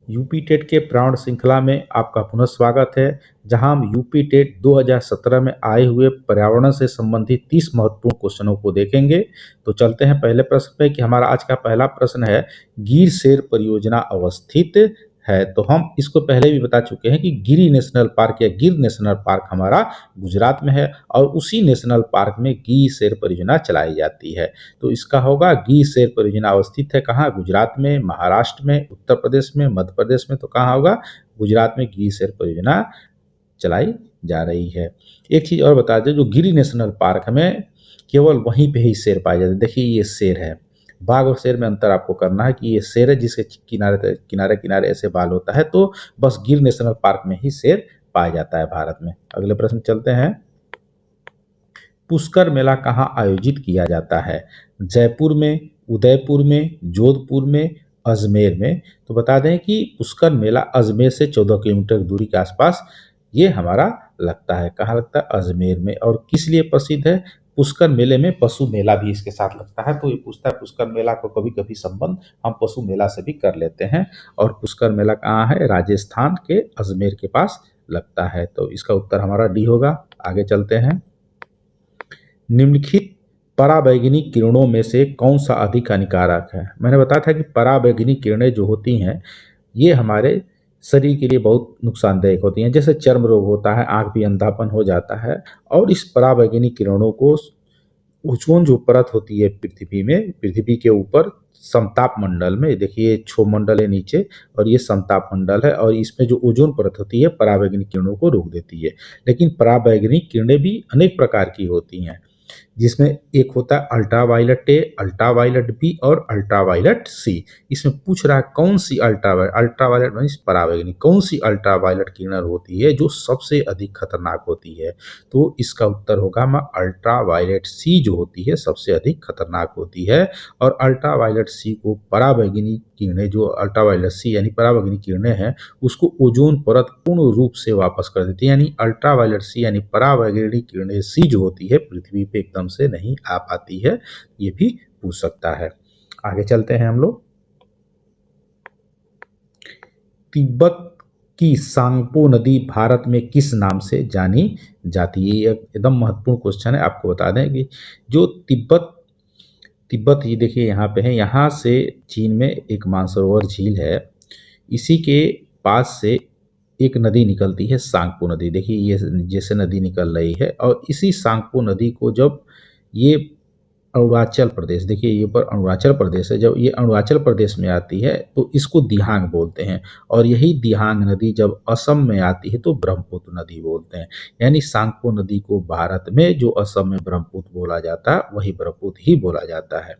UP TET के प्राण श्रृंखला में आपका पुनः स्वागत है, जहां हम यूपी टेट 2017 में आए हुए पर्यावरण से संबंधित 30 महत्वपूर्ण क्वेश्चनों को देखेंगे। तो चलते हैं पहले प्रश्न पे कि हमारा आज का पहला प्रश्न है, गिर शेर परियोजना अवस्थित है। तो हम इसको पहले भी बता चुके हैं कि गिरी नेशनल पार्क या गिर नेशनल पार्क हमारा गुजरात में है और उसी नेशनल पार्क में गिर शेर परियोजना चलाई जाती है। तो इसका होगा गिर शेर परियोजना अवस्थित है कहाँ? गुजरात में, महाराष्ट्र में, उत्तर प्रदेश में, मध्य प्रदेश में। तो कहाँ होगा? गुजरात में गिर शेर परियोजना चलाई जा रही है। एक चीज और बता दें, जो गिरी नेशनल पार्क में केवल वहीं पे ही शेर पाए जाते हैं। देखिए ये शेर है, बाघ और शेर में अंतर आपको करना है कि ये शेर है जिसके किनारे किनारे किनारे ऐसे बाल होता है, तो बस गिर नेशनल पार्क में ही शेर पाया जाता है भारत में। अगले प्रश्न चलते हैं, पुष्कर मेला कहाँ आयोजित किया जाता है? जयपुर में, उदयपुर में, जोधपुर में, अजमेर में। तो बता दें कि पुष्कर मेला अजमेर से 14 किलोमीटर दूरी के आसपास ये हमारा लगता है। कहाँ लगता है? अजमेर में। और किस लिए प्रसिद्ध है? पुष्कर मेले में पशु मेला भी इसके साथ लगता है। तो ये पूछता है पुष्कर मेला को कभी कभी संबंध हम पशु मेला से भी कर लेते हैं। और पुष्कर मेला कहाँ है? राजस्थान के अजमेर के पास लगता है। तो इसका उत्तर हमारा डी होगा। आगे चलते हैं, निम्नलिखित पराबैंगनी किरणों में से कौन सा अधिक हानिकारक है? मैंने बताया था कि पराबैंगनी किरणें जो होती हैं ये हमारे शरीर के लिए बहुत नुकसानदायक होती हैं। जैसे चर्म रोग होता है, आंख भी अंधापन हो जाता है। और इस पराबैंगनी किरणों को ओजोन जो परत होती है पृथ्वी में, पृथ्वी के ऊपर समताप मंडल में, देखिए क्षोभ मंडल है नीचे और ये समताप मंडल है, और इसमें जो ओजोन परत होती है पराबैंगनी किरणों को रोक देती है। लेकिन पराबैंगनी किरणें भी अनेक प्रकार की होती हैं, जिसमें एक होता है अल्ट्रावायलेट ए, अल्ट्रावायलेट बी और अल्ट्रावायलेट सी। इसमें पूछ रहा है कौन सी अल्ट्रावायलेट मीन्स पराबैंगनी, कौन सी अल्ट्रावायलेट किरण होती है जो सबसे अधिक खतरनाक होती है? तो इसका उत्तर होगा अल्ट्रावायलेट सी जो होती है सबसे अधिक खतरनाक होती है। और अल्ट्रावायलेट सी को पराबैंगनी किरणें, जो अल्ट्रावायलेट सी यानी पराबैंगनी किरणें हैं, उसको ओजोन परत पूर्ण रूप से वापस कर देती है। यानी अल्ट्रावायलेट सी यानी पराबैंगनी किरणें सी जो होती है पृथ्वी पे एकदम से नहीं आ पाती है। ये भी पूछ सकता है। आगे चलते हैं हम लोग, तिब्बत की सांगपो नदी भारत में किस नाम से जानी जाती है? ये एकदम महत्वपूर्ण क्वेश्चन है। आपको बता दें कि जो तिब्बत तिब्बत ये देखिए यहाँ पे है, यहाँ से चीन में एक मानसरोवर झील है, इसी के पास से एक नदी निकलती है सांगपो नदी। देखिए ये जैसे नदी निकल रही है, और इसी सांगपो नदी को जब ये अरुणाचल प्रदेश, देखिए ये पर अरुणाचल प्रदेश है, जब ये अरुणाचल प्रदेश में आती है तो इसको दिहांग बोलते हैं। और यही दिहांग नदी जब असम में आती है तो ब्रह्मपुत्र नदी बोलते हैं। यानी सांगपो नदी को भारत में जो असम में ब्रह्मपुत्र बोला जाता है वही ब्रह्मपुत्र ही बोला जाता है।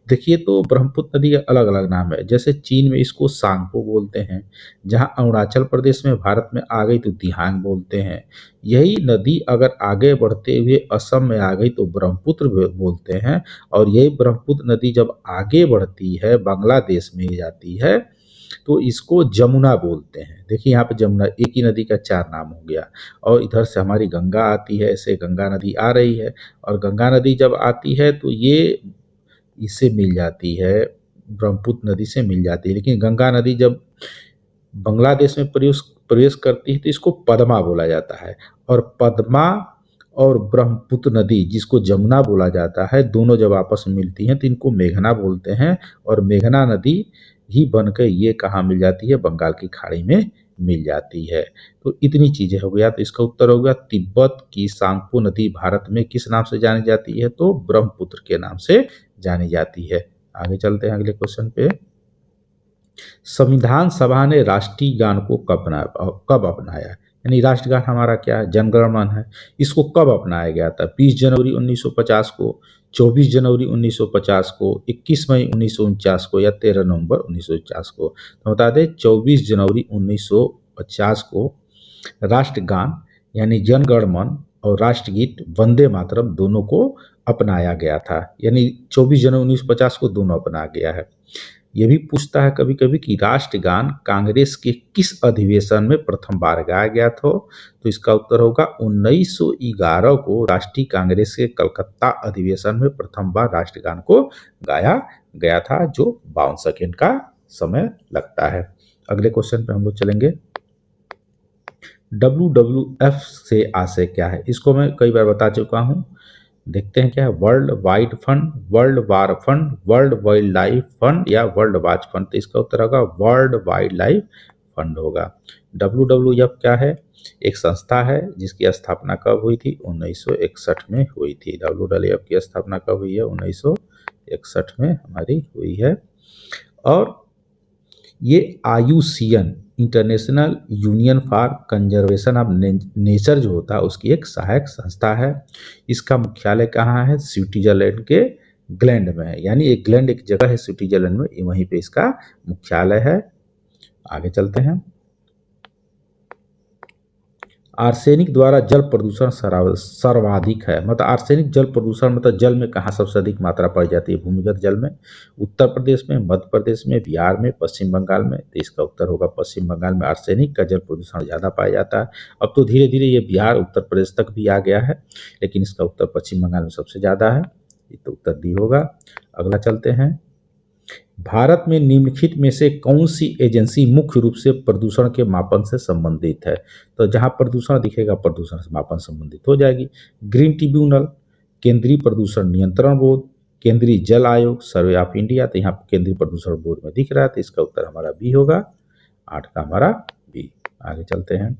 देखिए तो ब्रह्मपुत्र नदी का अलग अलग नाम है, जैसे चीन में इसको सांगपो बोलते हैं, जहाँ अरुणाचल प्रदेश में भारत में आ गई तो दिहांग बोलते हैं। यही नदी अगर आगे बढ़ते हुए असम में आ गई तो ब्रह्मपुत्र बोलते हैं। और यही ब्रह्मपुत्र नदी जब आगे बढ़ती है बांग्लादेश में जाती है तो इसको जमुना बोलते हैं। देखिए यहाँ पे जमुना, एक ही नदी का चार नाम हो गया। और इधर से हमारी गंगा आती है, ऐसे गंगा नदी आ रही है, और गंगा नदी जब आती है तो ये इससे मिल जाती है, ब्रह्मपुत्र नदी से मिल जाती है। लेकिन गंगा नदी जब बांग्लादेश में प्रवेश प्रवेश करती है तो इसको पद्मा बोला जाता है। और पद्मा और ब्रह्मपुत्र नदी जिसको जमुना बोला जाता है, दोनों जब आपस में मिलती हैं तो इनको मेघना बोलते हैं। और मेघना नदी ही बनकर ये कहाँ मिल जाती है? बंगाल की खाड़ी में मिल जाती है। तो इतनी चीजें हो गया। तो इसका उत्तर होगा तिब्बत की सांगपो नदी भारत में किस नाम से जानी जाती है? तो ब्रह्मपुत्र के नाम से जानी जाती है। आगे चलते हैं अगले क्वेश्चन पे, संविधान सभा ने राष्ट्रीय गान को कब अपनाया? यानी राष्ट्रगान हमारा क्या है? जनगण मन है। इसको कब अपनाया गया था? 20 जनवरी 1950 को, 24 जनवरी 1950 को, 21 मई 1949 को, या 13 नवंबर 1949 को? तो बता दें 24 जनवरी 1950 को राष्ट्रगान यानी जनगण मन और राष्ट्रगीत वंदे मातरम दोनों को अपनाया गया था। यानी 24 जनवरी 1950 को दोनों अपना गया है। ये भी पूछता है कभी कभी कि राष्ट्रगान कांग्रेस के किस अधिवेशन में प्रथम बार गाया गया था? तो इसका उत्तर होगा 1911 को राष्ट्रीय कांग्रेस के कलकत्ता अधिवेशन में प्रथम बार राष्ट्रगान को गाया गया था, जो 52 सेकेंड का समय लगता है। अगले क्वेश्चन पे हम लोग चलेंगे। WWF से आशय क्या है? इसको मैं कई बार बता चुका हूं। देखते हैं क्या है। World wide fund, world war fund, world wild life fund या वर्ल्ड वाच फंड। तो इसका उत्तर होगा वर्ल्ड वाइल्ड लाइफ फंड होगा। WWF क्या है? एक संस्था है जिसकी स्थापना कब हुई थी? 1961 में हुई थी। WWF की स्थापना कब हुई है? 1961 में हमारी हुई है। और ये IUCN international union for conservation of nature जो होता है उसकी एक सहायक संस्था है। इसका मुख्यालय कहाँ है? स्विट्जरलैंड के ग्लैंड में है। यानी एक ग्लैंड एक जगह है स्विट्जरलैंड में, वहीं पे इसका मुख्यालय है। आगे चलते हैं। आर्सेनिक द्वारा जल प्रदूषण सर्वाधिक है। मतलब आर्सेनिक जल प्रदूषण मतलब जल में कहाँ सबसे अधिक मात्रा पाई जाती है? भूमिगत जल में। उत्तर प्रदेश में, मध्य प्रदेश में, बिहार में, पश्चिम बंगाल में। तो इसका उत्तर होगा पश्चिम बंगाल में आर्सेनिक का जल प्रदूषण ज़्यादा पाया जाता है। अब तो धीरे धीरे ये बिहार उत्तर प्रदेश तक भी आ गया है, लेकिन इसका उत्तर पश्चिम बंगाल में सबसे ज़्यादा है। ये तो उत्तर डी होगा। अगला चलते हैं। भारत में निम्नलिखित में से कौन सी एजेंसी मुख्य रूप से प्रदूषण के मापन से संबंधित है? तो जहां प्रदूषण दिखेगा प्रदूषण से मापन संबंधित हो जाएगी। ग्रीन ट्रिब्यूनल, केंद्रीय प्रदूषण नियंत्रण बोर्ड, केंद्रीय जल आयोग, सर्वे ऑफ इंडिया। तो यहाँ केंद्रीय प्रदूषण बोर्ड में दिख रहा है, तो इसका उत्तर हमारा बी होगा। 8 का हमारा बी। आगे चलते हैं।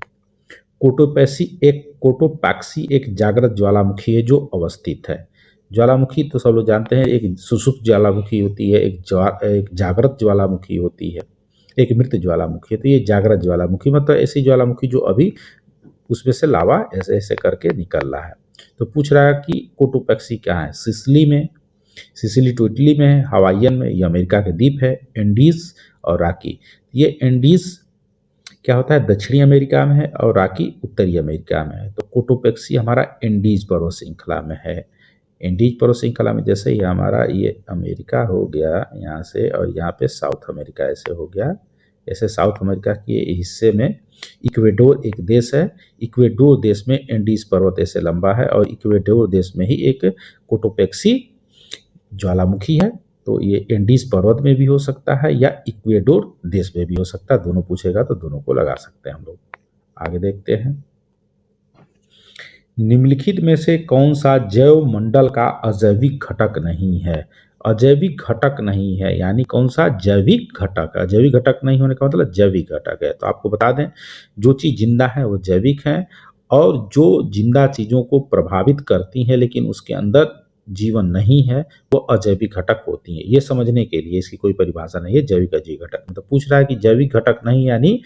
कोटोपैक्सी एक जागृत ज्वालामुखी है जो अवस्थित है। ज्वालामुखी तो सब लोग जानते हैं, एक सुषुप्त ज्वालामुखी होती है, एक जागृत ज्वालामुखी होती है, एक मृत ज्वालामुखी है। तो ये जागृत ज्वालामुखी मतलब ऐसी ज्वालामुखी जो अभी उसमें से लावा ऐसे ऐसे करके निकल रहा है। तो पूछ रहा है कि कोटोपैक्सी क्या है? सिसिली तो इटली में है, हवाईयन में, ये अमेरिका के द्वीप है, एंडीज और रॉकी। ये एंडीज क्या होता है? दक्षिणी अमेरिका में है और रॉकी उत्तरी अमेरिका में है। तो कोटोपैक्सी हमारा एंडीज पर्वत श्रृंखला में है। एंडीज पर्वत श्रृंखला में जैसे ही हमारा ये अमेरिका हो गया यहाँ से, और यहाँ पे साउथ अमेरिका ऐसे हो गया, ऐसे साउथ अमेरिका के हिस्से में इक्वेडोर एक देश है। इक्वेडोर देश में एंडीज पर्वत ऐसे लंबा है और इक्वेडोर देश में ही एक कोटोपैक्सी ज्वालामुखी है। तो ये एंडीज पर्वत में भी हो सकता है या इक्वेडोर देश में भी हो सकता है। दोनों पूछेगा तो दोनों को लगा सकते हैं हम लोग। आगे देखते हैं। निम्नलिखित में से कौन सा जैव मंडल का अजैविक घटक नहीं है? अजैविक घटक नहीं है यानी कौन सा? जैविक घटक। अजैविक घटक नहीं होने का मतलब जैविक घटक है। तो आपको बता दें, जो चीज जिंदा है वो जैविक है, और जो जिंदा चीजों को प्रभावित करती हैं लेकिन उसके अंदर जीवन नहीं है वो अजैविक घटक होती हैं। ये समझने के लिए इसकी कोई परिभाषा नहीं है जैविक अजैविक घटक। मतलब पूछ रहा है कि जैविक घटक नहीं यानी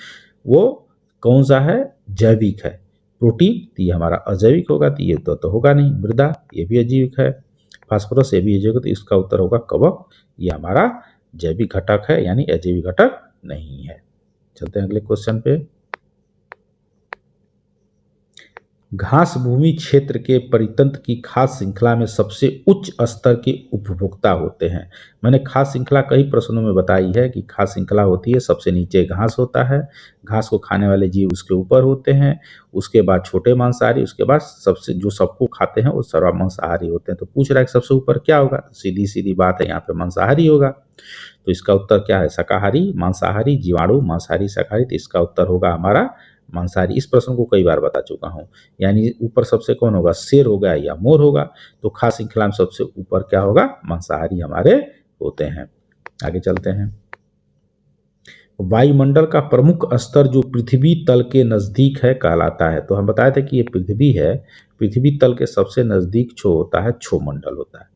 वो कौन सा है? जैविक है। प्रोटीन तो ये हमारा अजैविक होगा, तो ये तो होगा नहीं। मृदा ये भी अजैविक है। फास्फोरस ये भी अजैविक, तो इसका उत्तर होगा कवक। ये हमारा जैविक घटक है यानी अजैविक घटक नहीं है। चलते हैं अगले क्वेश्चन पे। घास भूमि क्षेत्र के परितंत्र की खास श्रृंखला में सबसे उच्च स्तर के उपभोक्ता होते हैं। मैंने खास श्रृंखला कई प्रश्नों में बताई है कि खास श्रृंखला होती है, सबसे नीचे घास होता है, घास को खाने वाले जीव उसके ऊपर होते हैं, उसके बाद छोटे मांसाहारी, उसके बाद सबसे जो सबको खाते हैं वो सर्व मांसाहारी होते हैं। तो पूछ रहा है कि सबसे ऊपर क्या होगा? तो सीधी सीधी बात है, यहाँ पे मांसाहारी होगा। तो इसका उत्तर क्या है? शाकाहारी, मांसाहारी, जीवाणु, मांसाहारी, शाकाहारी। तो इसका उत्तर होगा हमारा मांसाहारी। इस प्रश्न को कई बार बता चुका हूं। यानी ऊपर सबसे कौन होगा? शेर होगा या मोर होगा? तो खास श्रृंखला में सबसे ऊपर क्या होगा? मांसाहारी हमारे होते हैं। आगे चलते हैं। वायुमंडल का प्रमुख स्तर जो पृथ्वी तल के नजदीक है कहलाता है। तो हम बताए थे कि ये पृथ्वी है, पृथ्वी तल के सबसे नजदीक जो होता है क्षोमंडल होता है।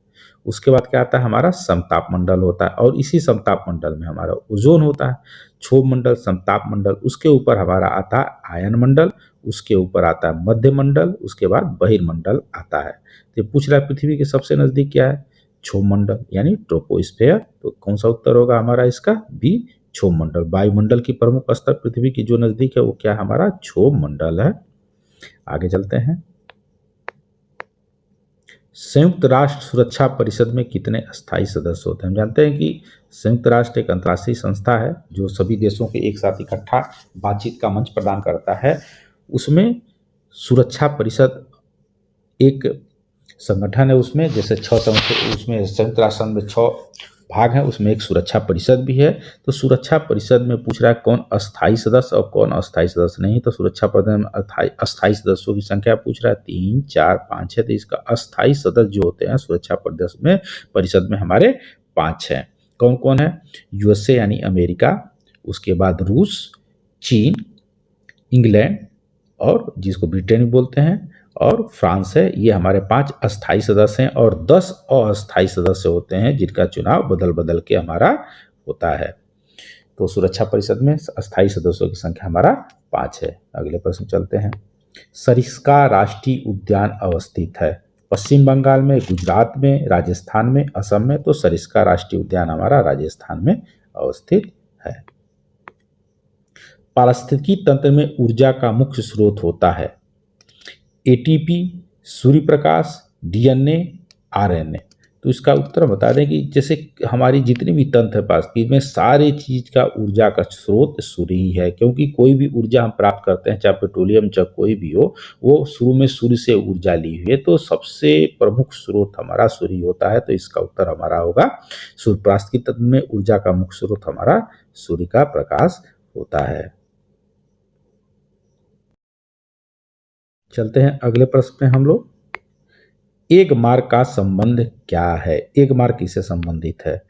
उसके बाद क्या आता है? हमारा समताप मंडल होता है, और इसी समताप मंडल में हमारा ओजोन होता है। क्षोभ मंडल, समताप मंडल, उसके ऊपर हमारा आता है आयन मंडल, उसके ऊपर आता है मध्य मंडल, उसके बाद बहिर्मंडल आता है। तो पूछ रहा है पृथ्वी के सबसे नजदीक क्या है? क्षोभ मंडल यानी ट्रोपोस्फेयर। तो कौन सा उत्तर होगा हमारा इसका? बी, क्षोभ मंडल। वायुमंडल की प्रमुख स्तर पृथ्वी की जो नजदीक है वो क्या हमारा? क्षोभ मंडल है। आगे चलते हैं। संयुक्त राष्ट्र सुरक्षा परिषद में कितने अस्थायी सदस्य होते हैं? हम जानते हैं कि संयुक्त राष्ट्र एक अंतर्राष्ट्रीय संस्था है जो सभी देशों के एक साथ इकट्ठा बातचीत का मंच प्रदान करता है। उसमें सुरक्षा परिषद एक संगठन है, उसमें जैसे 6 उसमें संयुक्त राष्ट्र संघ में 6 भाग हैं उसमें एक सुरक्षा परिषद भी है। तो सुरक्षा परिषद में पूछ रहा है कौन अस्थायी सदस्य और कौन अस्थायी सदस्य नहीं। तो सुरक्षा परिषद में अस्थायी सदस्यों की संख्या पूछ रहा है 3, 4, 5 है। तो इसका अस्थायी सदस्य जो होते हैं सुरक्षा परिषद में हमारे 5 हैं। कौन कौन है? यूएसए यानी अमेरिका, उसके बाद रूस, चीन, इंग्लैंड और जिसको ब्रिटेन भी बोलते हैं, और फ्रांस है। ये हमारे 5 अस्थायी सदस्य हैं और 10 अस्थायी सदस्य होते हैं जिनका चुनाव बदल बदल के हमारा होता है। तो सुरक्षा परिषद में अस्थायी सदस्यों की संख्या हमारा 5 है। अगले प्रश्न चलते हैं। सरिस्का राष्ट्रीय उद्यान अवस्थित है पश्चिम बंगाल में, गुजरात में, राजस्थान में, असम में। तो सरिस्का राष्ट्रीय उद्यान हमारा राजस्थान में अवस्थित है। पारिस्थितिकी तंत्र में ऊर्जा का मुख्य स्रोत होता है ATP, Surya Prakash, DNA, RNA. तो इसका उत्तर बता दें कि जैसे हमारी जितनी भी तंत्र है पारिस्थितिकी में सारी चीज का ऊर्जा का स्रोत सूर्य ही है, क्योंकि कोई भी ऊर्जा हम प्राप्त करते हैं चाहे पेट्रोलियम चाहे कोई भी हो, वो शुरू में सूर्य से ऊर्जा ली हुई है। तो सबसे प्रमुख स्रोत हमारा सूर्य होता है। तो इसका उत्तर हमारा होगा सूर्य। पारिस्थितिकी तंत्र में ऊर्जा का मुख्य स्रोत हमारा सूर्य का प्रकाश होता है। चलते हैं अगले प्रश्न पे हम लोग। एक मार्ग का संबंध क्या है? एक मार्ग किससे संबंधित है?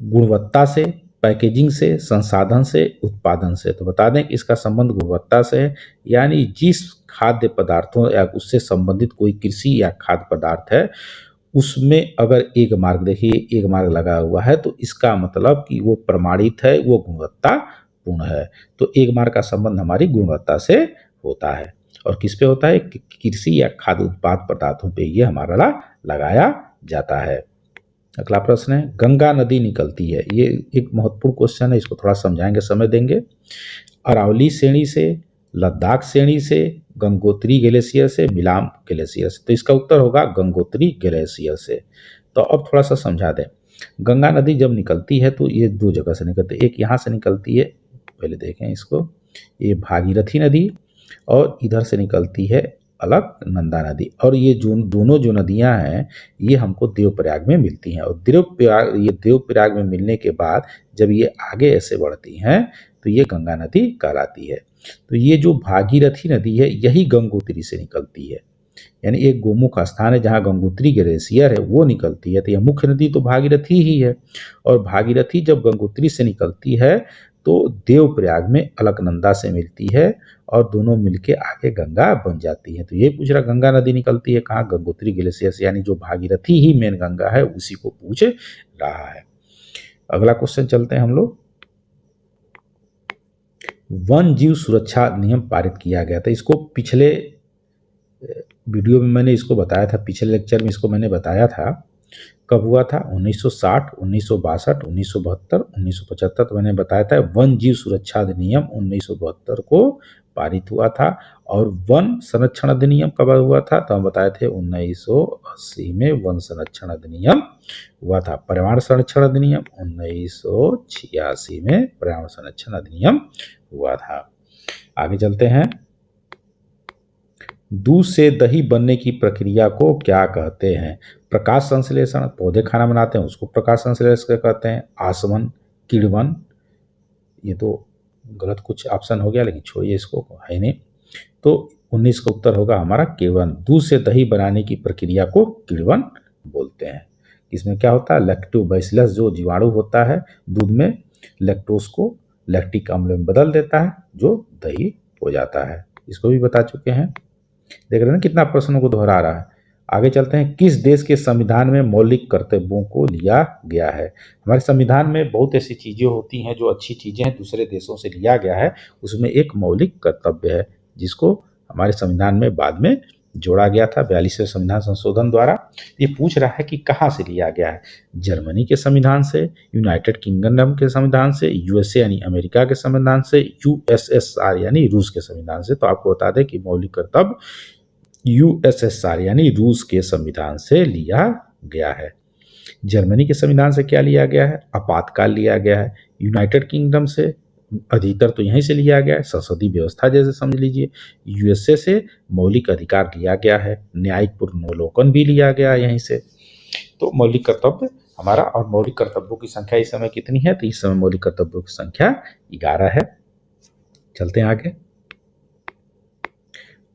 गुणवत्ता से, पैकेजिंग से, संसाधन से, उत्पादन से। तो बता दें कि इसका संबंध गुणवत्ता से है, यानी जिस खाद्य पदार्थों या उससे संबंधित कोई कृषि या खाद्य पदार्थ है उसमें अगर एक मार्ग, देखिए एक मार्ग लगा हुआ है तो इसका मतलब कि वो प्रमाणित है, वो गुणवत्ता पूर्ण है। तो एक मार्ग का संबंध हमारी गुणवत्ता से होता है। और किस पे होता है? कृषि या खाद्य उत्पाद पदार्थों पे ये हमारा लगाया जाता है। अगला प्रश्न है, गंगा नदी निकलती है, ये एक महत्वपूर्ण क्वेश्चन है, इसको थोड़ा समझाएंगे, समय देंगे। अरावली श्रेणी से, लद्दाख श्रेणी से, गंगोत्री ग्लेशियर से, मिलाम ग्लेशियर से। तो इसका उत्तर होगा गंगोत्री ग्लेशियर से। तो अब थोड़ा सा समझा दें। गंगा नदी जब निकलती है तो ये 2 जगह से निकलती है। एक यहाँ से निकलती है, पहले देखें इसको, ये भागीरथी नदी, और इधर से निकलती है अलकनंदा नदी। और ये जो दोनों जो नदियां हैं ये हमको देवप्रयाग में मिलती हैं। और देवप्रयाग में मिलने के बाद जब ये आगे ऐसे बढ़ती हैं तो ये गंगा नदी कहलाती है। तो ये जो भागीरथी नदी है यही गंगोत्री से निकलती है, यानी एक गोमुख स्थान है जहाँ गंगोत्री ग्लेशियर है वो निकलती है। तो यह मुख्य नदी तो भागीरथी ही है। और भागीरथी जब गंगोत्री से निकलती है तो देवप्रयाग में अलकनंदा से मिलती है और दोनों मिलके आगे गंगा बन जाती है। तो ये पूछ रहा गंगा नदी निकलती है कहाँ? गंगोत्री ग्लेशियर से, यानी जो भागीरथी ही मेन गंगा है उसी को पूछ रहा है। अगला क्वेश्चन चलते हैं हम लोग। वन जीव सुरक्षा अधिनियम पारित किया गया था। इसको पिछले वीडियो में मैंने इसको बताया था, पिछले लेक्चर में इसको मैंने बताया था। कब हुआ था? 1960, 1962, 1972, 1975। तो मैंने बताया था वन जीव सुरक्षा अधिनियम 1972 को पारित हुआ था। और वन संरक्षण अधिनियम कब हुआ था? तो हम बताए थे 1980 में वन संरक्षण अधिनियम हुआ था। पर्यावरण संरक्षण अधिनियम 1986 में पर्यावरण संरक्षण अधिनियम हुआ था। आगे चलते हैं। दूध से दही बनने की प्रक्रिया को क्या कहते हैं? प्रकाश संश्लेषण, पौधे खाना बनाते हैं उसको प्रकाश संश्लेषण कहते हैं। आसवन, किण्वन, ये तो गलत कुछ ऑप्शन हो गया लेकिन छोड़िए, इसको है नहीं। तो 19 का उत्तर होगा हमारा किण्वन। दूध से दही बनाने की प्रक्रिया को किण्वन बोलते हैं। इसमें क्या होता है? लैक्टोबैसिलस जो जीवाणु होता है दूध में, लैक्टोज को लैक्टिक अम्ल में बदल देता है जो दही हो जाता है। इसको भी बता चुके हैं। देख रहे हैं ना कितना प्रश्नों को दोहरा रहा है। आगे चलते हैं। किस देश के संविधान में मौलिक कर्तव्यों को लिया गया है? हमारे संविधान में बहुत ऐसी चीजें होती हैं जो अच्छी चीजें हैं, दूसरे देशों से लिया गया है। उसमें एक मौलिक कर्तव्य है जिसको हमारे संविधान में बाद में जोड़ा गया था 42वें संविधान संशोधन द्वारा। ये पूछ रहा है कि कहाँ से लिया गया है? जर्मनी के संविधान से, यूनाइटेड किंगडम के संविधान से, यूएसए यानी अमेरिका के संविधान से, यूएसएसआर यानी रूस के संविधान से। तो आपको बता दें कि मौलिक कर्तव्य यूएसएसआर यानी रूस के संविधान से लिया गया है। जर्मनी के संविधान से क्या लिया गया है? आपातकाल लिया गया है। यूनाइटेड किंगडम से अधिकतर तो यहीं से लिया गया है, संसदीय व्यवस्था जैसे समझ लीजिए। यूएसए से मौलिक अधिकार लिया गया है, न्यायिक पुनर्वलोकन भी लिया गया है यहीं से। तो मौलिक कर्तव्य हमारा। और मौलिक कर्तव्यों की संख्या इस समय कितनी है? तो इस समय मौलिक कर्तव्यों की संख्या 11 है। चलते हैं आगे।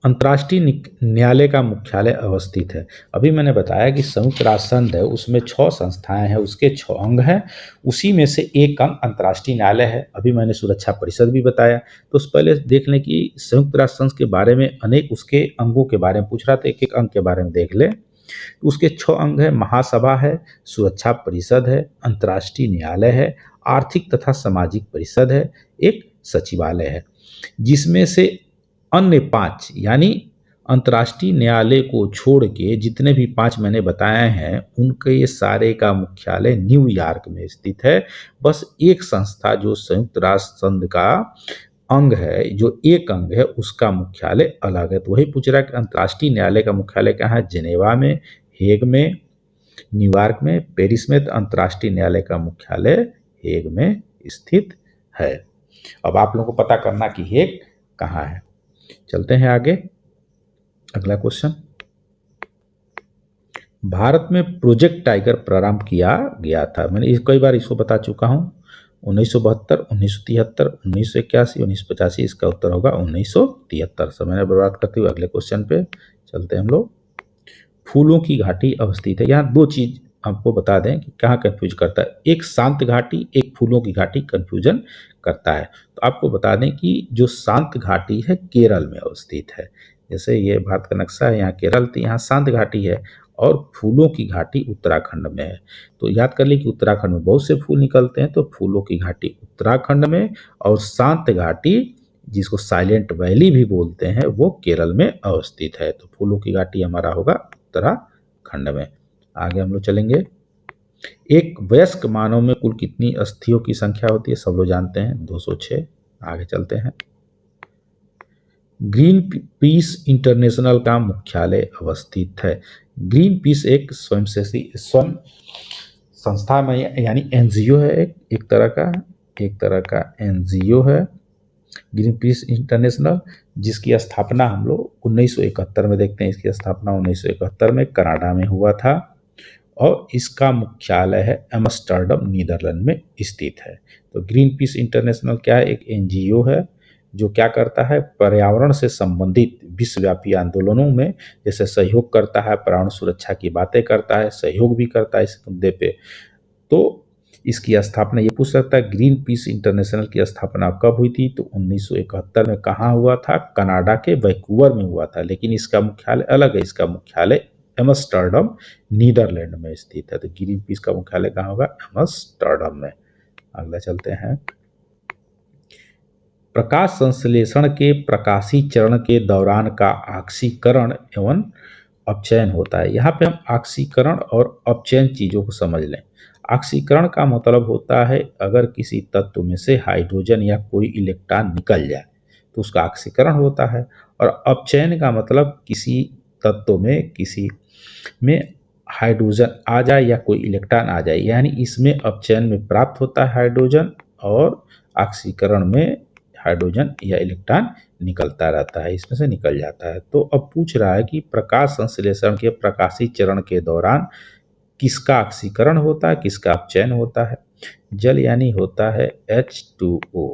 अंतर्राष्ट्रीय न्यायालय का मुख्यालय अवस्थित है। अभी मैंने बताया कि संयुक्त राष्ट्र संघ है, उसमें 6 संस्थाएं हैं, उसके 6 अंग हैं, उसी में से एक अंग अंतर्राष्ट्रीय न्यायालय है। अभी मैंने सुरक्षा परिषद भी बताया। तो उस पहले देख लें कि संयुक्त राष्ट्र संघ के बारे में अनेक उसके अंगों के बारे में पूछ रहा था, एक एक अंग के बारे में देख लें। उसके 6 अंग है, महासभा है, सुरक्षा परिषद है, अंतर्राष्ट्रीय न्यायालय है, आर्थिक तथा सामाजिक परिषद है, एक सचिवालय है। जिसमें से अन्य 5 यानी अंतर्राष्ट्रीय न्यायालय को छोड़ के जितने भी 5 मैंने बताए हैं, उनके ये सारे का मुख्यालय न्यूयॉर्क में स्थित है। बस एक संस्था जो संयुक्त राष्ट्र संघ का अंग है, जो एक अंग है, उसका मुख्यालय अलग है। तो वही पूछ रहा है कि अंतर्राष्ट्रीय न्यायालय का मुख्यालय कहाँ है? जेनेवा में, हेग में, न्यूयॉर्क में, पेरिस में। तो अंतर्राष्ट्रीय न्यायालय का मुख्यालय हेग में स्थित है। अब आप लोगों को पता करना कि हेग कहाँ है। चलते हैं आगे। अगला क्वेश्चन, भारत में प्रोजेक्ट टाइगर प्रारंभ किया गया था। मैंने कई बार इसको बता चुका हूं। 1972, 1973, 1981, 1985। इसका उत्तर होगा 1973। समय बर्बाद करते हुए अगले क्वेश्चन पे चलते हैं हम लोग। फूलों की घाटी अवस्थित है। यहाँ 2 चीज आपको बता दें कि कहाँ कंफ्यूज करता है। एक शांत घाटी, एक फूलों की घाटी कंफ्यूजन करता है। तो आपको बता दें कि जो शांत घाटी है केरल में अवस्थित है। जैसे ये भारत का नक्शा है, यहाँ केरल, तो यहाँ शांत घाटी है, और फूलों की घाटी उत्तराखंड में है। तो याद कर ली कि उत्तराखंड में बहुत से फूल निकलते हैं, तो फूलों की घाटी उत्तराखंड में, और शांत घाटी जिसको साइलेंट वैली भी बोलते हैं वो केरल में अवस्थित है। तो फूलों की घाटी हमारा होगा उत्तराखंड में। आगे हम लोग चलेंगे। एक वयस्क मानव में कुल कितनी अस्थियों की संख्या होती है? सब लोग जानते हैं 206। आगे चलते हैं। ग्रीन पीस इंटरनेशनल का मुख्यालय अवस्थित है। ग्रीन पीस एक स्वयं संस्था में यानी एनजीओ है, एक तरह का एनजीओ है ग्रीन पीस इंटरनेशनल, जिसकी स्थापना हम लोग 1971 में देखते हैं। इसकी स्थापना 1971 में कनाडा में हुआ था, और इसका मुख्यालय है एम्स्टर्डम, नीदरलैंड में स्थित है। तो ग्रीन पीस इंटरनेशनल क्या है? एक एनजीओ है जो क्या करता है? पर्यावरण से संबंधित विश्वव्यापी आंदोलनों में जैसे सहयोग करता है, पर्यावरण सुरक्षा की बातें करता है, सहयोग भी करता है इस मुद्दे पे। तो इसकी स्थापना, ये पूछ सकता है ग्रीन पीस इंटरनेशनल की स्थापना कब हुई थी? तो 1971 में। कहाँ हुआ था? कनाडा के वैंकूवर में हुआ था, लेकिन इसका मुख्यालय अलग है। इसका मुख्यालय एम्स्टर्डम, नीदरलैंड में स्थित है। तो ग्रीन पीस का मुख्यालय कहाँ होगा? एम्स्टर्डम में। अगला चलते हैं। प्रकाश संश्लेषण के प्रकाशी चरण के दौरान का ऑक्सीकरण एवं अपचयन होता है। यहाँ पे हम ऑक्सीकरण और अपचयन चीजों को समझ लें। ऑक्सीकरण का मतलब होता है अगर किसी तत्व में से हाइड्रोजन या कोई इलेक्ट्रॉन निकल जाए तो उसका ऑक्सीकरण होता है। और अपचयन का मतलब किसी तत्व में, किसी में हाइड्रोजन आ जाए या कोई इलेक्ट्रॉन आ जाए, यानी इसमें अपचयन में प्राप्त होता है हाइड्रोजन, और ऑक्सीकरण में हाइड्रोजन या इलेक्ट्रॉन निकलता रहता है, इसमें से निकल जाता है। तो अब पूछ रहा है कि प्रकाश संश्लेषण के प्रकाशी चरण के दौरान किसका ऑक्सीकरण होता है, किसका अपचयन होता है? जल यानी होता है H2O।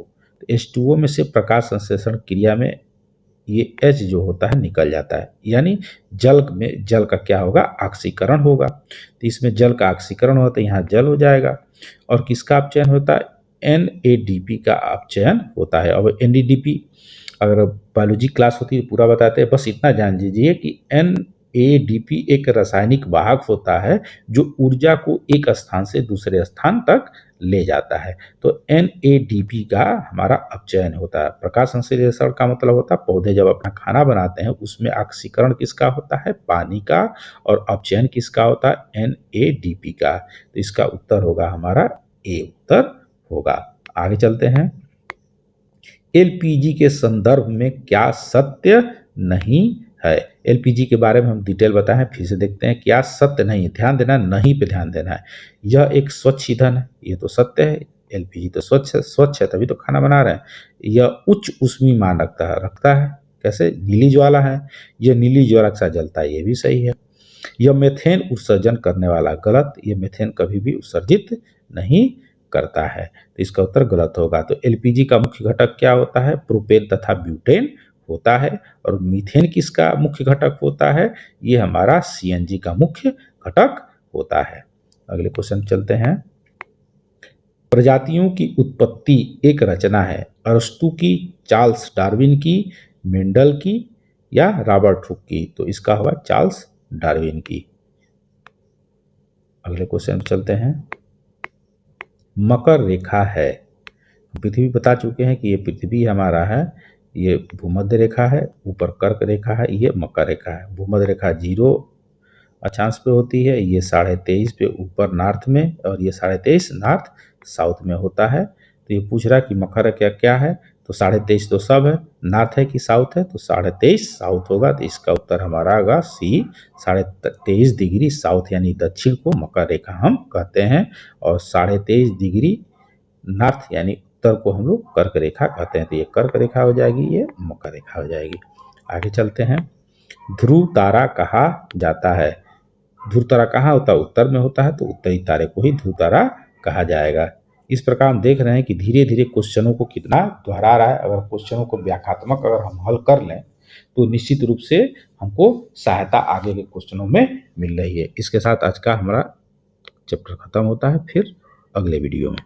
H2O में से प्रकाश संश्लेषण क्रिया में ये H जो होता है निकल जाता है, यानी जल में जल का क्या होगा? ऑक्सीकरण होगा। तो इसमें जल का ऑक्सीकरण होता है, यहाँ जल हो जाएगा। और किसका अपचयन होता है? NADP का अपचयन होता है। अब NADP अगर बायोलॉजी क्लास होती है पूरा बताते हैं, बस इतना जान लीजिए कि NADP एक रासायनिक वाहक होता है जो ऊर्जा को एक स्थान से दूसरे स्थान तक ले जाता है। तो NADP का हमारा अपचयन होता है। प्रकाश संश्लेषण का मतलब होता है पौधे जब अपना खाना बनाते हैं उसमें ऑक्सीकरण किसका होता है? पानी का। और अपचयन किसका होता है? NADP का। तो इसका उत्तर होगा हमारा ए उत्तर होगा। आगे चलते हैं। एलपीजी के संदर्भ में क्या सत्य नहीं है? एलपीजी के बारे में हम डिटेल बताए हैं, फिर से देखते हैं। क्या सत्य नहीं? ध्यान देना, नहीं पे ध्यान देना है। यह एक स्वच्छ ईंधन है, ये तो सत्य है। एलपीजी तो स्वच्छ है तभी तो खाना बना रहे हैं। यह उच्च ऊष्मीय मान रखता है। कैसे? नीली ज्वाला है, यह नीली ज्वाला के साथ जलता है, ये भी सही है। यह मीथेन उत्सर्जन करने वाला, गलत, यह मीथेन कभी भी उत्सर्जित नहीं करता है, तो इसका उत्तर गलत होगा। तो एलपीजी का मुख्य घटक क्या होता है? प्रोपेन तथा ब्यूटेन होता है। और मीथेन किसका मुख्य घटक होता है? ये हमारा सीएनजी का मुख्य घटक होता है। अगले क्वेश्चन चलते हैं। प्रजातियों की उत्पत्ति एक रचना है, अरस्तु की, चार्ल्स डार्विन की, मेंडल की या रॉबर्ट हुक की? तो इसका होगा चार्ल्स डार्विन की। अगले क्वेश्चन चलते हैं। मकर रेखा है, पृथ्वी बता चुके हैं कि ये पृथ्वी हमारा है, ये भूमध्य रेखा है, ऊपर कर्क रेखा है, ये मकर रेखा है। भूमध्य रेखा 0 अक्षांश पे होती है, ये 23.5 पे ऊपर नॉर्थ में, और ये 23.5 नॉर्थ साउथ में होता है। तो ये पूछ रहा है कि मकर क्या क्या है, तो 23.5 तो सब है, नॉर्थ है कि साउथ है, तो 23.5 साउथ होगा। तो इसका उत्तर हमारा होगा सी, 23.5 डिग्री साउथ यानी दक्षिण को मकर रेखा हम कहते हैं, और 23.5 डिग्री नॉर्थ यानी उत्तर को हम लोग कर्क रेखा कहते हैं। तो ये कर्क रेखा हो जाएगी, ये मकर रेखा हो जाएगी। आगे चलते हैं। ध्रुव तारा कहा जाता है, ध्रुव तारा कहाँ होता है? उत्तर में होता है, तो उत्तरी तारे को ही ध्रुव तारा कहा जाएगा। इस प्रकार हम देख रहे हैं कि धीरे धीरे क्वेश्चनों को कितना दोहरा रहा है। अगर क्वेश्चनों को व्याख्यात्मक अगर हम हल कर लें तो निश्चित रूप से हमको सहायता आगे के क्वेश्चनों में मिल रही है। इसके साथ आज का हमारा चैप्टर खत्म होता है, फिर अगले वीडियो में।